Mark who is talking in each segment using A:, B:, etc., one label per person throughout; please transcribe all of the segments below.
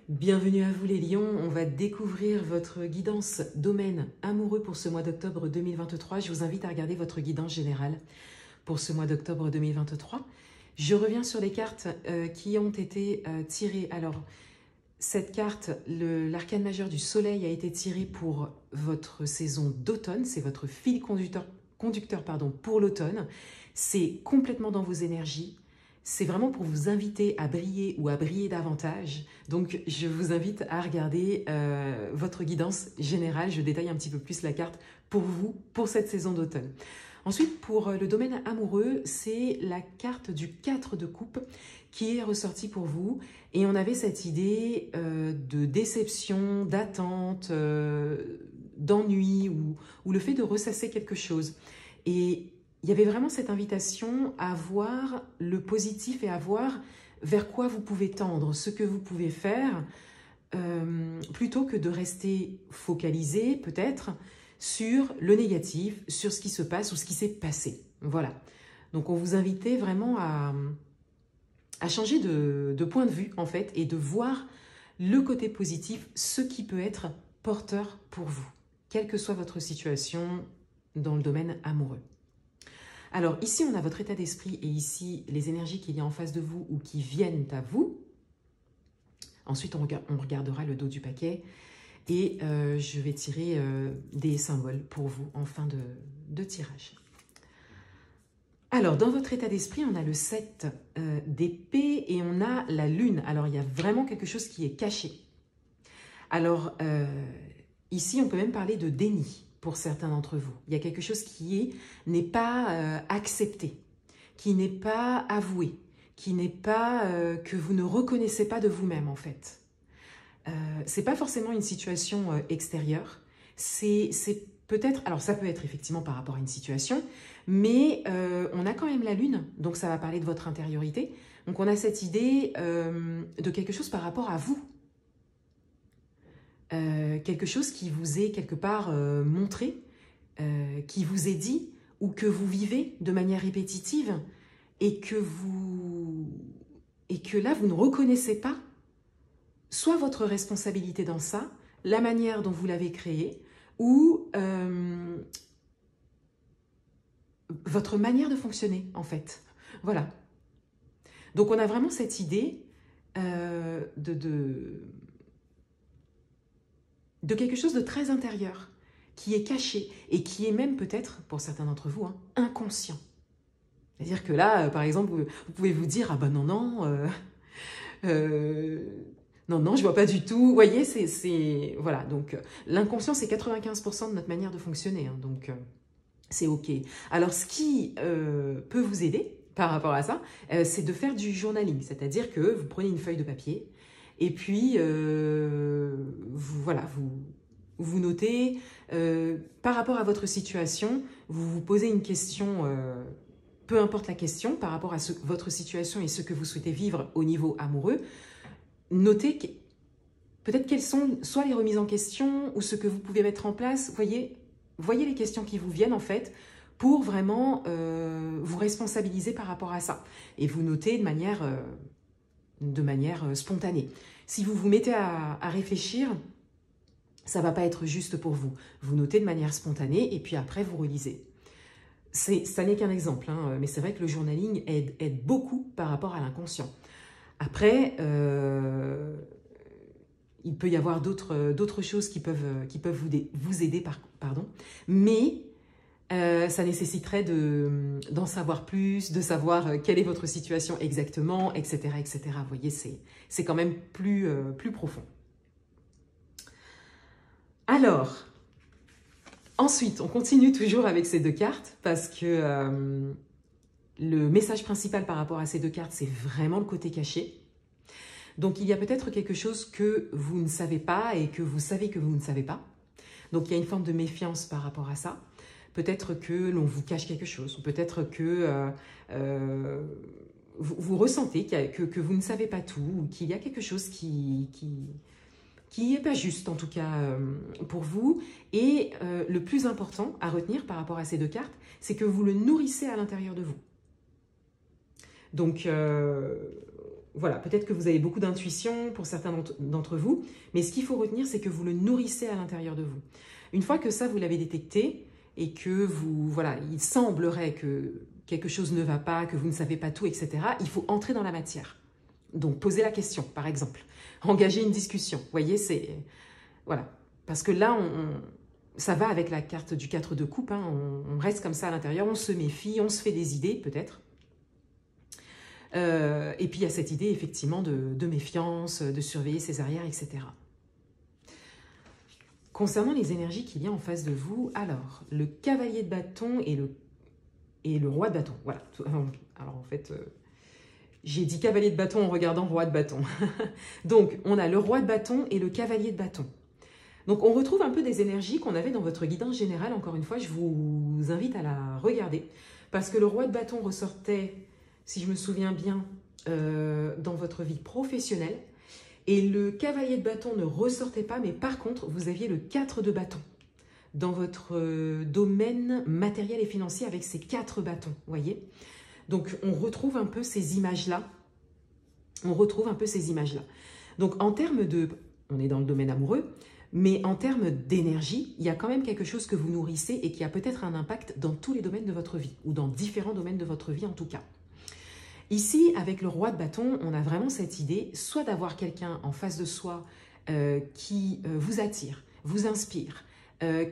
A: Bienvenue à vous les lions, on va découvrir votre guidance domaine amoureux pour ce mois d'octobre 2023. Je vous invite à regarder votre guidance générale pour ce mois d'octobre 2023. Je reviens sur les cartes qui ont été tirées. Alors, cette carte, l'arcane majeur du soleil a été tiré pour votre saison d'automne. C'est votre fil conducteur pour l'automne. C'est complètement dans vos énergies. C'est vraiment pour vous inviter à briller ou à briller davantage. Donc, je vous invite à regarder votre guidance générale. Je détaille un petit peu plus la carte pour vous, pour cette saison d'automne. Ensuite, pour le domaine amoureux, c'est la carte du 4 de coupe qui est ressortie pour vous. Et on avait cette idée de déception, d'attente, d'ennui ou le fait de ressasser quelque chose. Et il y avait vraiment cette invitation à voir le positif et à voir vers quoi vous pouvez tendre, ce que vous pouvez faire, plutôt que de rester focalisé peut-être sur le négatif, sur ce qui se passe ou ce qui s'est passé. Voilà. Donc on vous invitait vraiment à changer de point de vue en fait et de voir le côté positif, ce qui peut être porteur pour vous, quelle que soit votre situation dans le domaine amoureux. Alors ici, on a votre état d'esprit et ici, les énergies qu'il y a en face de vous ou qui viennent à vous. Ensuite, on regardera le dos du paquet et je vais tirer des symboles pour vous en fin de tirage. Alors, dans votre état d'esprit, on a le 7 d'épée et on a la lune. Alors, il y a vraiment quelque chose qui est caché. Alors, ici, on peut même parler de déni pour certains d'entre vous. Il y a quelque chose qui n'est pas accepté, qui n'est pas avoué, qui n'est pas que vous ne reconnaissez pas de vous-même en fait. C'est pas forcément une situation extérieure, c'est peut-être, alors ça peut être effectivement par rapport à une situation, mais on a quand même la lune, donc ça va parler de votre intériorité. Donc on a cette idée de quelque chose par rapport à vous. Quelque chose qui vous est quelque part montré, qui vous est dit ou que vous vivez de manière répétitive et que là vous ne reconnaissez pas soit votre responsabilité dans ça, la manière dont vous l'avez créé ou votre manière de fonctionner en fait. Voilà. Donc on a vraiment cette idée de quelque chose de très intérieur, qui est caché et qui est même peut-être, pour certains d'entre vous, hein, inconscient. C'est-à-dire que là, par exemple, vous pouvez vous dire « Ah ben non, non, non, je vois pas du tout. » Vous voyez, voilà, donc l'inconscient, c'est 95% de notre manière de fonctionner, hein, donc c'est OK. Alors, ce qui peut vous aider par rapport à ça, c'est de faire du journaling, c'est-à-dire que vous prenez une feuille de papier, et puis, vous notez, par rapport à votre situation, vous vous posez une question, peu importe la question, par rapport à votre situation et ce que vous souhaitez vivre au niveau amoureux, notez peut-être quelles sont soit les remises en question ou ce que vous pouvez mettre en place. Voyez les questions qui vous viennent en fait, pour vraiment vous responsabiliser par rapport à ça. Et vous notez de manière spontanée. Si vous vous mettez à réfléchir, ça ne va pas être juste pour vous. Vous notez de manière spontanée et puis après vous relisez. Ça n'est qu'un exemple, hein, mais c'est vrai que le journaling aide beaucoup par rapport à l'inconscient. Après, il peut y avoir d'autres choses qui peuvent vous aider, mais ça nécessiterait d'en savoir plus, de savoir quelle est votre situation exactement, etc. etc. Vous voyez, c'est quand même plus profond. Alors, ensuite, on continue toujours avec ces deux cartes parce que le message principal par rapport à ces deux cartes, c'est vraiment le côté caché. Donc, il y a peut-être quelque chose que vous ne savez pas et que vous savez que vous ne savez pas. Donc, il y a une forme de méfiance par rapport à ça. Peut-être que l'on vous cache quelque chose, peut-être que vous ressentez que vous ne savez pas tout, ou qu'il y a quelque chose qui n'est pas juste, en tout cas, pour vous. Et le plus important à retenir par rapport à ces deux cartes, c'est que vous le nourrissez à l'intérieur de vous. Donc, voilà, peut-être que vous avez beaucoup d'intuition pour certains d'entre vous, mais ce qu'il faut retenir, c'est que vous le nourrissez à l'intérieur de vous. Une fois que ça, vous l'avez détecté et que vous, voilà, il semblerait que quelque chose ne va pas, que vous ne savez pas tout, etc., il faut entrer dans la matière. Donc, poser la question, par exemple. Engager une discussion. Vous voyez, c'est... Voilà. Parce que là, ça va avec la carte du 4 de coupe. Hein, on reste comme ça à l'intérieur, on se méfie, on se fait des idées, peut-être. Et puis, il y a cette idée, effectivement, de méfiance, de surveiller ses arrières, etc. Concernant les énergies qu'il y a en face de vous, alors, le cavalier de bâton et le roi de bâton. Voilà. Alors, en fait... j'ai dit cavalier de bâton en regardant roi de bâton. Donc, on a le roi de bâton et le cavalier de bâton. Donc, on retrouve un peu des énergies qu'on avait dans votre guidance générale. Encore une fois, je vous invite à la regarder. Parce que le roi de bâton ressortait, si je me souviens bien, dans votre vie professionnelle. Et le cavalier de bâton ne ressortait pas, mais par contre, vous aviez le 4 de bâton dans votre domaine matériel et financier avec ces 4 bâtons, vous voyez ? Donc, on retrouve un peu ces images-là. On retrouve un peu ces images-là. Donc, en termes de... On est dans le domaine amoureux, mais en termes d'énergie, il y a quand même quelque chose que vous nourrissez et qui a peut-être un impact dans tous les domaines de votre vie, ou dans différents domaines de votre vie en tout cas. Ici, avec le roi de bâton, on a vraiment cette idée, soit d'avoir quelqu'un en face de soi qui vous attire, vous inspire,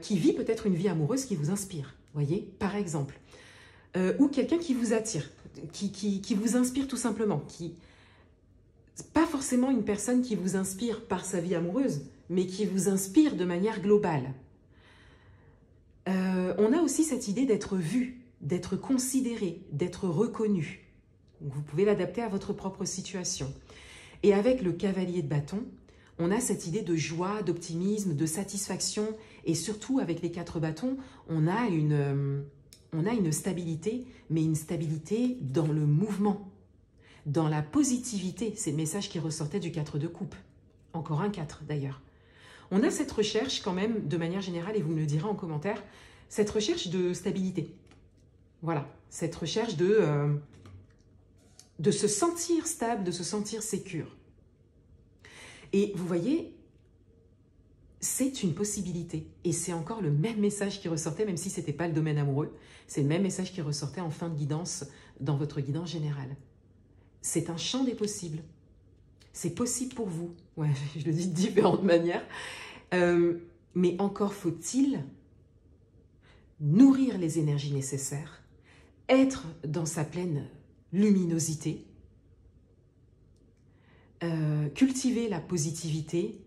A: qui vit peut-être une vie amoureuse qui vous inspire, voyez, par exemple. Ou quelqu'un qui vous attire, qui vous inspire tout simplement, pas forcément une personne qui vous inspire par sa vie amoureuse, mais qui vous inspire de manière globale. On a aussi cette idée d'être vu, d'être considéré, d'être reconnu. Donc vous pouvez l'adapter à votre propre situation. Et avec le cavalier de bâton, on a cette idée de joie, d'optimisme, de satisfaction, et surtout avec les 4 bâtons, on a une stabilité, mais une stabilité dans le mouvement, dans la positivité. C'est le message qui ressortait du 4 de coupe. Encore un 4 d'ailleurs. On a cette recherche quand même, de manière générale, et vous me le direz en commentaire, cette recherche de stabilité. Voilà, cette recherche de se sentir stable, de se sentir sécure. Et vous voyez, c'est une possibilité. Et c'est encore le même message qui ressortait, même si ce n'était pas le domaine amoureux. C'est le même message qui ressortait en fin de guidance, dans votre guidance générale. C'est un champ des possibles. C'est possible pour vous. Ouais, je le dis de différentes manières. Mais encore faut-il nourrir les énergies nécessaires, être dans sa pleine luminosité, cultiver la positivité.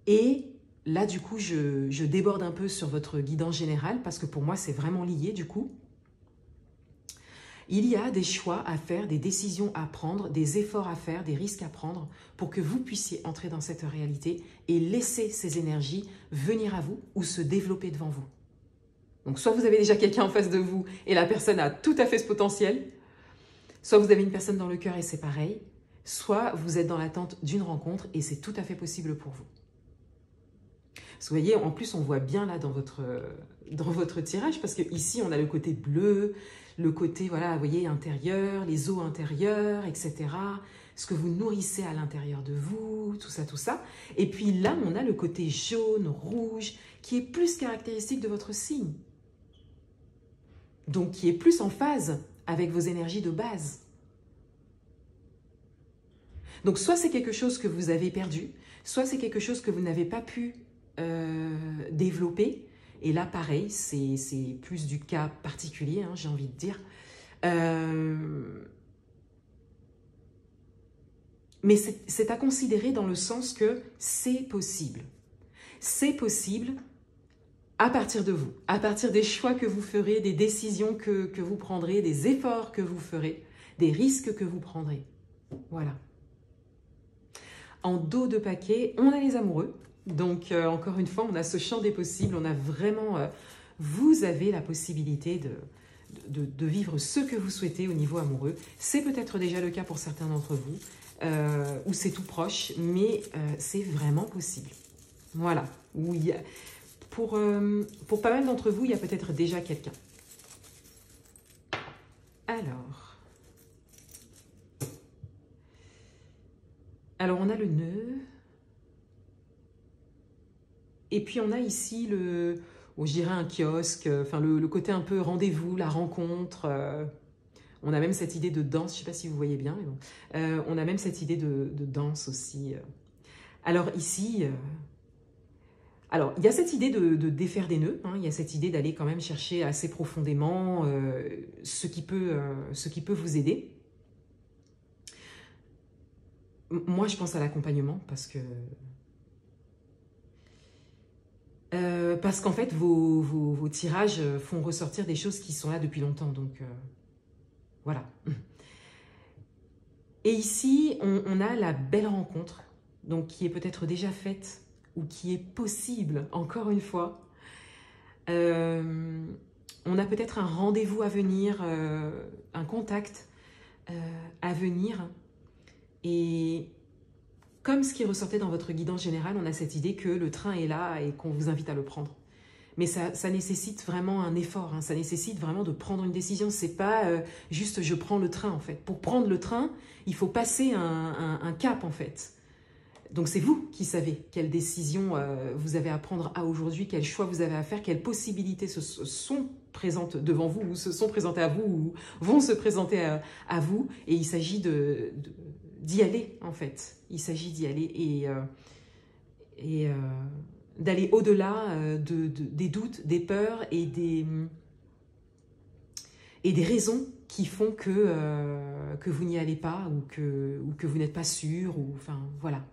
A: Et là, du coup, je déborde un peu sur votre guidance générale parce que pour moi, c'est vraiment lié, du coup. Il y a des choix à faire, des décisions à prendre, des efforts à faire, des risques à prendre pour que vous puissiez entrer dans cette réalité et laisser ces énergies venir à vous ou se développer devant vous. Donc, soit vous avez déjà quelqu'un en face de vous et la personne a tout à fait ce potentiel, soit vous avez une personne dans le cœur et c'est pareil, soit vous êtes dans l'attente d'une rencontre et c'est tout à fait possible pour vous. Parce que vous voyez, en plus, on voit bien là dans votre tirage, parce que ici, on a le côté bleu, le côté, voilà, vous voyez, intérieur, les eaux intérieures, etc. Ce que vous nourrissez à l'intérieur de vous, tout ça, tout ça. Et puis là, on a le côté jaune, rouge, qui est plus caractéristique de votre signe. Donc, qui est plus en phase avec vos énergies de base. Donc, soit c'est quelque chose que vous avez perdu, soit c'est quelque chose que vous n'avez pas pu développer. Et là, pareil, c'est plus du cas particulier, hein, j'ai envie de dire. Mais c'est à considérer dans le sens que c'est possible. C'est possible à partir de vous, à partir des choix que vous ferez, des décisions que vous prendrez, des efforts que vous ferez, des risques que vous prendrez. Voilà. En dos de paquet, on a les amoureux. Donc, encore une fois, on a ce champ des possibles. On a vraiment... vous avez la possibilité de vivre ce que vous souhaitez au niveau amoureux. C'est peut-être déjà le cas pour certains d'entre vous, ou c'est tout proche, mais c'est vraiment possible. Voilà. Oui. Pour pas mal d'entre vous, il y a peut-être déjà quelqu'un. Alors... Alors, on a le nœud. Et puis, on a ici je dirais un kiosque, enfin, le côté un peu rendez-vous, la rencontre. On a même cette idée de danse, je ne sais pas si vous voyez bien, mais bon. On a même cette idée de danse aussi. Alors, ici... Alors, il y a cette idée de défaire des nœuds, hein, il y a cette idée d'aller quand même chercher assez profondément ce qui peut vous aider. Moi, je pense à l'accompagnement parce qu'en fait, vos tirages font ressortir des choses qui sont là depuis longtemps, donc voilà. Et ici, on a la belle rencontre, donc qui est peut-être déjà faite, ou qui est possible, encore une fois. On a peut-être un rendez-vous à venir, un contact à venir. Et comme ce qui ressortait dans votre guidance générale, on a cette idée que le train est là et qu'on vous invite à le prendre. Mais ça nécessite vraiment un effort, hein. Ça nécessite vraiment de prendre une décision. C'est pas juste je prends le train en fait. Pour prendre le train, il faut passer un cap en fait. Donc c'est vous qui savez quelle décision vous avez à prendre à aujourd'hui, quel choix vous avez à faire, quelles possibilités se sont présentes devant vous, ou se sont présentées à vous, ou vont se présenter à vous. Et il s'agit d'y aller en fait. Il s'agit d'y aller et d'aller au-delà des doutes, des peurs et des raisons qui font que vous n'y allez pas ou que vous n'êtes pas sûr. Enfin voilà.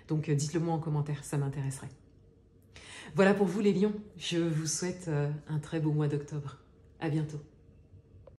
A: Donc dites-le moi en commentaire, ça m'intéresserait. Voilà pour vous les lions, je vous souhaite un très beau mois d'octobre. À bientôt.